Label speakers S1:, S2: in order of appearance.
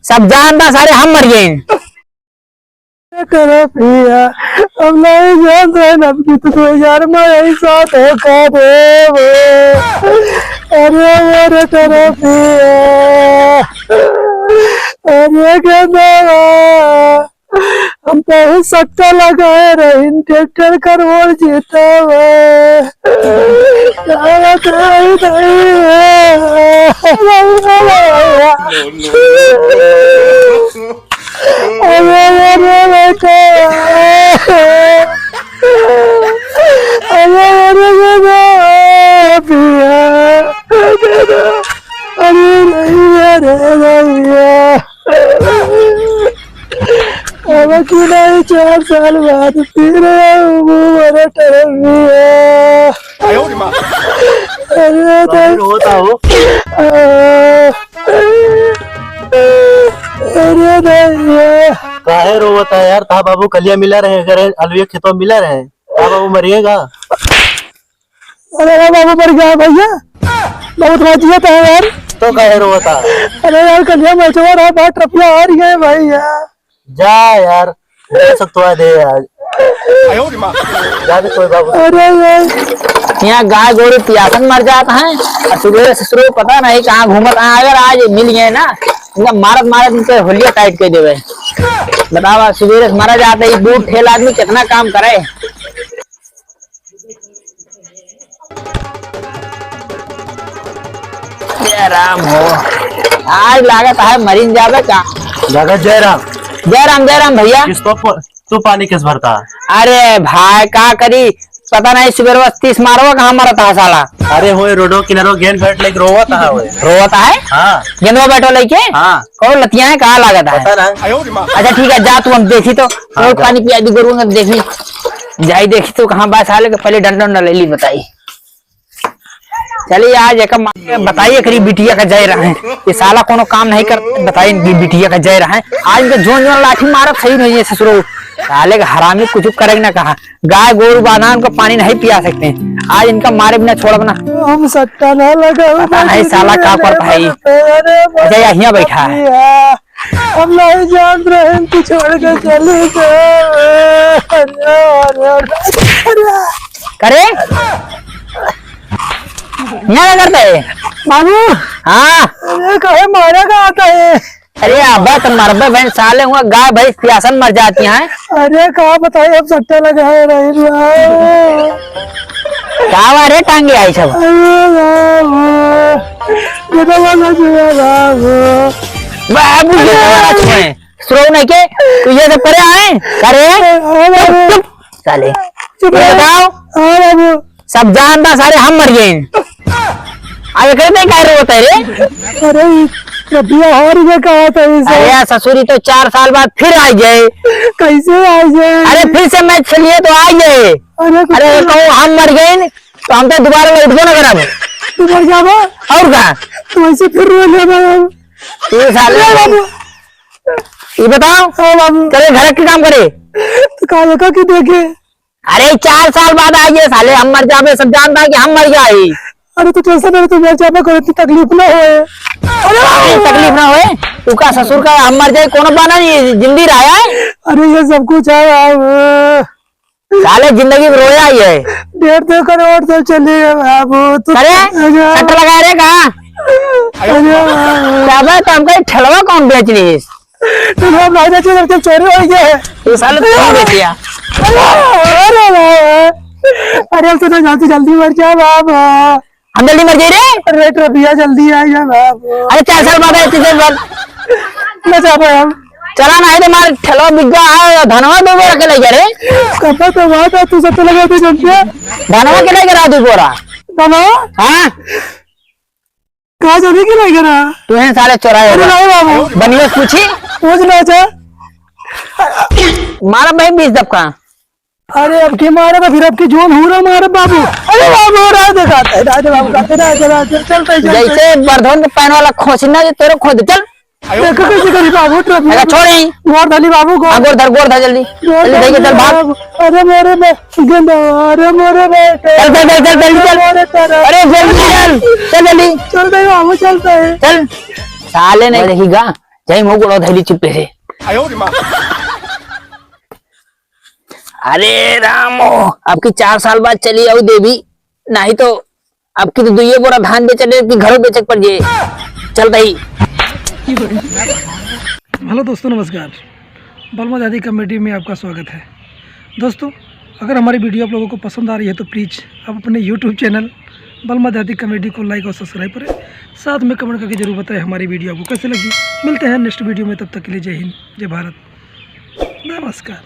S1: सब जानता सारे हम मर गए।
S2: करो पिया अब नहीं जान रहे अब की तो यार मैं यही साथ है दे वो अरे मेरे करो पिया अरे कहना हम तो सट्टा लगाए रहे ट्रैक्टर कर वो जीता नहीं 4 साल बाद फिर
S3: होता हो काहे रोता है यार। ता बाबू कलिया मिला रहे करे अलविया खेतों मिला रहे ता बाबू मरिएगा।
S2: अरे बाबू मर गया भैया बहुत राजिया था यार।
S3: तो काहे रोता।
S2: अरे यार कलिया मैचवा रहा बहुत ट्रफिया आ रही है भाई यार।
S3: जा यार सकता दे यार जा भी कोई बाबू।
S2: अरे
S1: यहाँ गाय गोरू पियासन मर जाता है और सुबह ससुर पता नहीं कहाँ घूमत। अगर आज मिल गए ना इनका मारत मारत इनके होलिया टाइट कर देवे। बतावा सुबह से मरा जाता है दूध ठेल आदमी कितना काम करे। जय राम हो आज लागत है मरीन जावे का
S3: जगत जय राम
S1: जय राम भैया।
S3: तू पानी किस भरता।
S1: अरे भाई का करी पता नहीं सुबह बस 30 मारो कहाँ मरता है साला।
S3: अरे होए रोडो किनारो गेंद बैठ लेके रोवता है
S1: रोता है।
S3: हाँ
S1: गेंदवा बैठो लेके।
S3: हाँ
S1: कौन लतिया है कहाँ लागत है।
S3: पता ना।
S1: अच्छा ठीक है जा तू हम देखी तो
S3: हाँ,
S1: पानी पिया दी गोरू देखी जाई देखी तो कहाँ बात साले के पहले डंडा ले ली बताई। चलिए आज एक बताइए करीब बिटिया का जय रहा है ये साला कोनो काम नहीं कर बताइए बिटिया का जय रहा है। आज इनका जोन लाठी मारत सही नहीं है ससुरो साले का हरामी कुछ करेंगे ना कहा गाय गोरू बाना उनको पानी नहीं पिया सकते आज इनका मारे बिना छोड़ बना।
S2: हम सट्टा ना लगा
S1: पता नहीं साला का करता है। अच्छा यहाँ बैठा है
S2: हम नहीं जान रहे हैं तू छोड़ के चले
S1: करे यहाँ करता है
S2: बाबू।
S1: हाँ
S2: अरे कहे मारा का आता है।
S1: अरे अब्बा तो मरबे बहन साले हुआ गाय भैंस प्यासन मर जाती हैं।
S2: अरे कहा बताइए अब सट्टा लगा रहे
S1: कहा रे टांगे आई सब बाबू स्रो नहीं के तू ये सब करे आए करे साले बताओ
S2: बाबू
S1: सब जानता सारे हम मर गए आगे कहते कह रहे होते रे।
S2: अरे कबिया और ये कहा था
S1: अरे ससुरी तो 4 साल बाद फिर आ जाए
S2: कैसे आ जाए।
S1: अरे फिर से मैच खेलिए तो आ जाए। अरे कहो हम मर गए तो हम तो दोबारा उठबो ना करब
S2: तू मर जाबा
S1: और क्या
S2: तू ऐसे फिर रो लेना
S1: ये साले ये बताओ करे घर के काम करे
S2: तो काहे का की देखे।
S1: अरे 4 साल बाद आइए साले हम मर जावे सब जानता है कि हम मर गए।
S2: अरे तो टेंशन नहीं तू मर जाबा करे तकलीफ ना होए।
S1: अरे तकलीफ ना होए तू का ससुर का हम मर जाए कोनो बाना नहीं जिंदगी रहा है।
S2: अरे ये सब कुछ है
S1: साले जिंदगी में रोया ही है
S2: 1.5 करोड़ तो चले बाबू तू
S1: अरे सट लगा रे कहा तो हमको ठलवा कौन बेच रही
S2: तो हम नहीं बेचे जब चोरी हो गया है
S1: ये साले कौन बेच दिया।
S2: अरे अब तो ना जाती जल्दी मर जा बाबा
S1: हम जल्दी मर जाए रे।
S2: अरे ट्रफिया जल्दी आ जा बाबू।
S1: अरे 4 साल बाद आए 3 साल बाद
S2: ना जाबा हम
S1: चला ना है तो मार ठलवा बिग्गा है धनवा दो बोरा के ले जा रे
S2: कब तो बात है तू सब लगा दे जल्दी
S1: धनवा के ले जा दो बोरा
S2: दाना
S1: हां
S2: कहां जाने के लिए करा
S1: तू है साले चोराए।
S2: अरे नहीं बाबू
S1: बनिया पूछी
S2: पूछ ना जा
S1: मारा भाई 20 दबका।
S2: अरे अब के मारे तो फिर अब की जोन हो रहा मारे बाबू। अरे बाबू राज दिखाता है राज बाबू का चलते
S1: जैसे बर्धन के पैन वाला खोचना जो तेरे खोद चल
S2: देखो कैसे करी बाबू ट्रफी
S1: अरे छोड़
S2: गोर धली बाबू को
S1: गोर धर जल्दी जल्दी लेके चल भाग।
S2: अरे मेरे गंदा अरे मेरे बेटे
S1: चल चल चल जल्दी चल अरे जल्दी चल चल जल्दी
S2: चलते हैं बाबू चलते हैं
S1: चल साले नहीं देखिएगा जाई मुँह गोड़ा धैली चुप्पे से। अरे रामो, आपकी 4 साल बाद चली आओ देवी, नहीं तो आपकी तो 2 बोरा धान बेचने की घरों बेचक पड़ जाए। चल रही।
S2: हेलो दोस्तों, नमस्कार। बलमा दादी कॉमेडी में आपका स्वागत है। दोस्तों, अगर हमारी वीडियो आप लोगों को पसंद आ रही है तो प्लीज़ आप अपने यूट्यूब चैनल बलमा दादी कॉमेडी को लाइक और सब्सक्राइब करें। साथ में कमेंट करके जरूर बताएं हमारी वीडियो आपको कैसे लगी। मिलते हैं नेक्स्ट वीडियो में, तब तक के लिए जय हिंद, जय भारत, नमस्कार।